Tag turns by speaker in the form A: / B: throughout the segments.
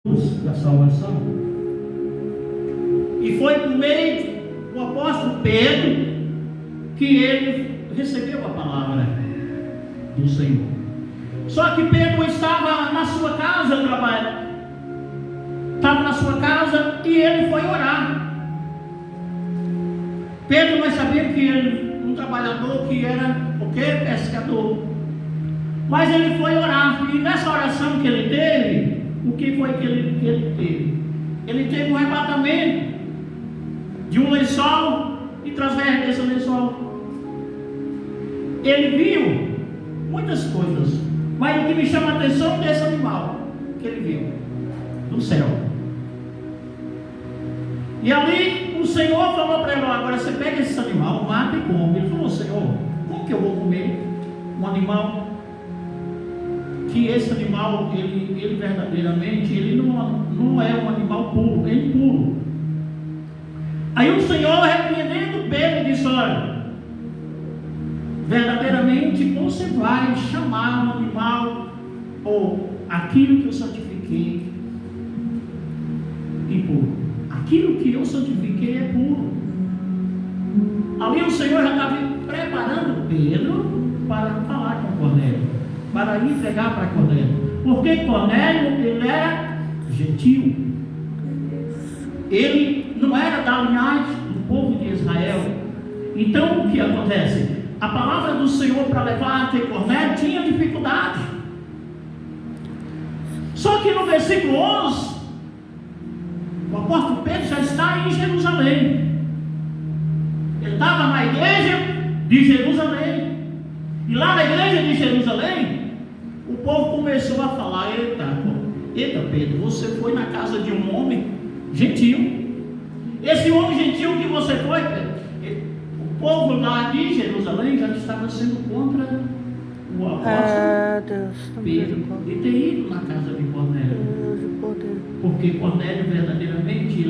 A: da salvação. E foi por meio do apóstolo Pedro que ele recebeu a palavra do Senhor. Só que Pedro estava na sua casa trabalhando. Estava na sua casa e ele foi orar. Pedro nós sabíamos que ele, um trabalhador que era o quê? Pescador. Mas ele foi orar. E nessa oração que ele teve, o que foi que ele teve? Ele teve um arrebatamento de um lençol e através desse lençol ele viu muitas coisas. Mas o que me chama a atenção é desse animal que ele viu do céu. E ali o Senhor falou para ele: agora você pega esse animal, mata e come. Ele falou: Senhor, como que eu vou comer um animal? Que esse animal, ele verdadeiramente, ele não é um animal puro, é impuro. Aí o Senhor, repreendendo Pedro, disse: olha, verdadeiramente você vai chamar o animal ou aquilo que eu santifiquei impuro. Aquilo que eu santifiquei é puro. Ali o Senhor já estava preparando Pedro para falar com Cornélio, para entregar para Cornélio. Porque Cornélio, ele era gentil. Ele não era da linhagem do povo de Israel. Então o que acontece? A palavra do Senhor para levar até Cornélio tinha dificuldade. Só que no versículo 11, o apóstolo Pedro já está em Jerusalém. Ele estava na igreja de Jerusalém. E lá na igreja de Jerusalém, o povo começou a falar: eita Pedro, você foi na casa de um homem gentil. Esse homem gentil que você foi, Pedro, o povo lá de Jerusalém já estava sendo contra o apóstolo Pedro e ter ido na casa de Cornélio. Porque Cornélio verdadeiramente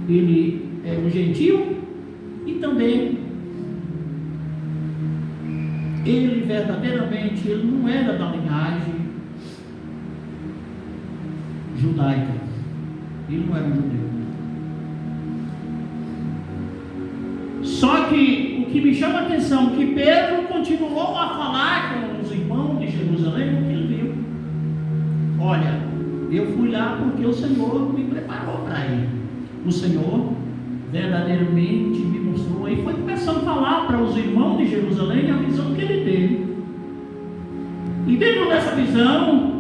A: ele é um gentil e também ele verdadeiramente ele não era da linhagem judaica. Ele não era um judeu. Só que o que me chama a atenção é que Pedro continuou a falar com os irmãos de Jerusalém, porque ele viu: olha, eu fui lá porque o Senhor me preparou para ir. O Senhor verdadeiramente me mostrou. E foi começando a falar para os irmãos de Jerusalém a visão que ele teve. E dentro dessa visão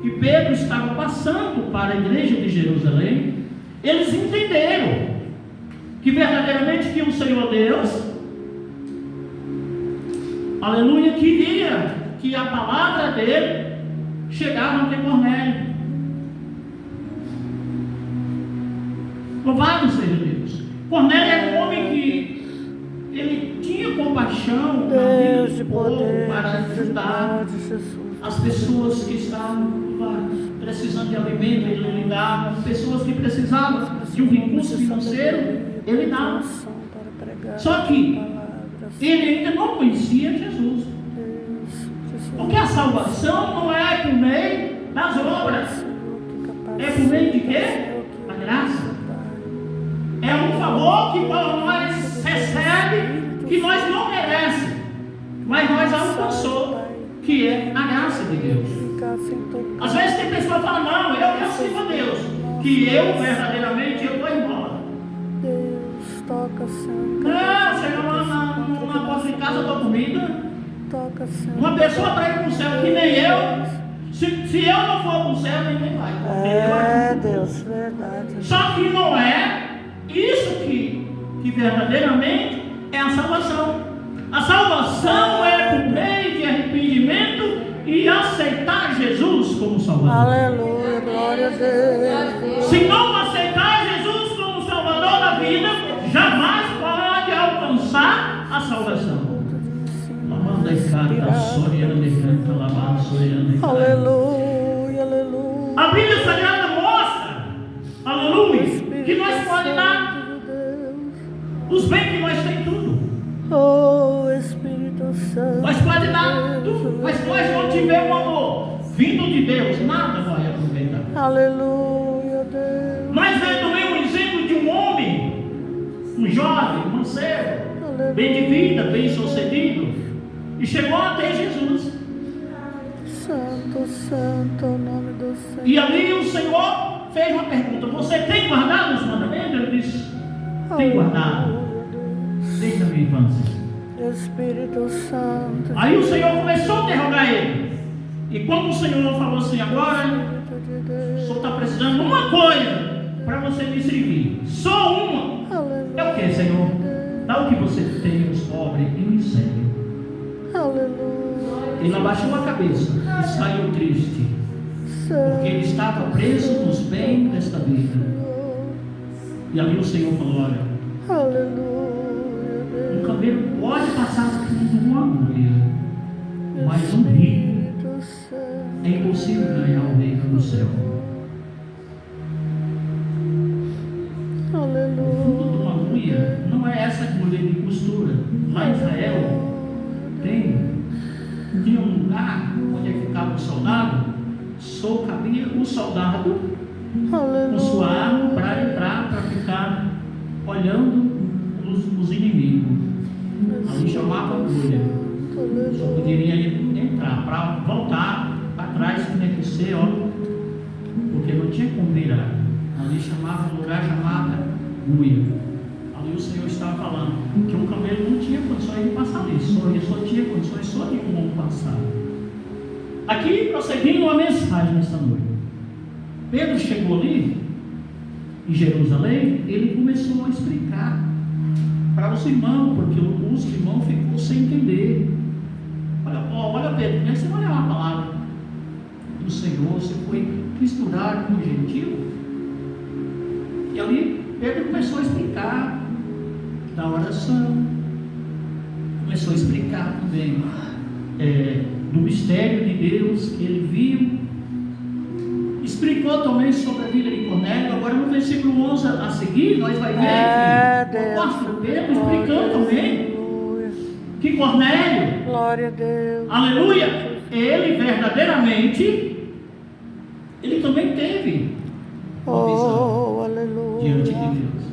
A: que Pedro estava passando para a igreja de Jerusalém, eles entenderam que verdadeiramente que o Senhor Deus, aleluia, queria que a palavra dele chegasse até Cornélio. Louvado seja Deus. Cornélio era um homem que ele tinha compaixão do povo para ajudar as pessoas que estavam precisando de alimento. Ele lidava com pessoas que precisavam de um recurso financeiro, ele dava. Só que ele ainda não conhecia Jesus. Porque a salvação não é por meio das obras, é por meio de quê? A graça. É um favor que nós recebemos, que nós não merecemos, mas nós alcançou, que é a graça de Deus. Às vezes tem pessoa que fala: não, eu quero sirvo a Deus, que eu verdadeiramente eu vou embora.
B: Deus, toca, Senhor.
A: Não, chega lá na porta de casa, eu dou comida.
B: Toca, Senhor.
A: Uma pessoa para ir para o céu que nem eu. Se eu não for para o céu, ninguém vai.
B: É, Deus, verdade.
A: Só que não é isso que verdadeiramente é a salvação. A salvação é por meio de arrependimento e aceitar Jesus como Salvador.
B: Aleluia, glória a Deus.
A: Se não aceitar Jesus como Salvador da vida, jamais pode alcançar a salvação.
B: Aleluia, aleluia.
A: A Bíblia Sagrada mostra, aleluia, que nós podemos dar os bens que nós temos tudo.
B: Oh, Espírito Santo.
A: Nós podemos dar tudo, mas se nós não tivermos amor vindo de Deus, nada vai aproveitar.
B: Aleluia, Deus.
A: Mas vem também um exemplo de um homem, um jovem, um mancebo, bem de vida, bem sucedido, e chegou até Jesus.
B: Santo, santo, o nome do Senhor.
A: E ali o Senhor fez uma pergunta: você tem guardado os mandamentos? Ele disse: tem guardado, desde a minha infância.
B: Espírito Santo.
A: Aí o Senhor começou a interrogar ele. E quando o Senhor falou assim: agora o Senhor está precisando de uma coisa para você me servir, só uma. É o que, Senhor? Dá o que você tem aos pobres e me serve.
B: Aleluia.
A: Ele abaixou a cabeça e saiu triste, porque ele estava preso nos bens desta vida. E ali o Senhor falou: olha,
B: Aleluia.
A: um camelo pode passar por uma agulha, mas um rico é impossível ganhar o reino do céu. O fundo de uma agulha não é essa agulha de costura. Lá em Israel tinha um lugar onde ficava o soldado, só cabia o soldado com sua arma para entrar, para ficar olhando os inimigos. Ali chamava agulha. Só poderia entrar, para voltar para trás tinha que ser, porque não tinha como virar. Ali chamava um lugar chamado agulha. Ali o Senhor estava falando que um camelo não tinha condições de passar ali, só tinha condições só de um homem passar. Aqui, prosseguindo uma mensagem nesta noite. Pedro chegou ali, em Jerusalém, ele começou a explicar para os irmãos, porque os irmãos ficou sem entender. Olha Pedro, como é que você vai levar a palavra do Senhor? Você foi misturar com o gentil? E ali Pedro começou a explicar da oração, começou a explicar também do mistério de Deus que ele viu, explicou também sobre a vida de Cornélio. Agora no versículo 11 a seguir nós vamos ver que o apóstolo Pedro explicando também que Cornélio,
B: glória a Deus,
A: aleluia, ele verdadeiramente, ele também teve uma visão
B: aleluia,
A: diante de Deus.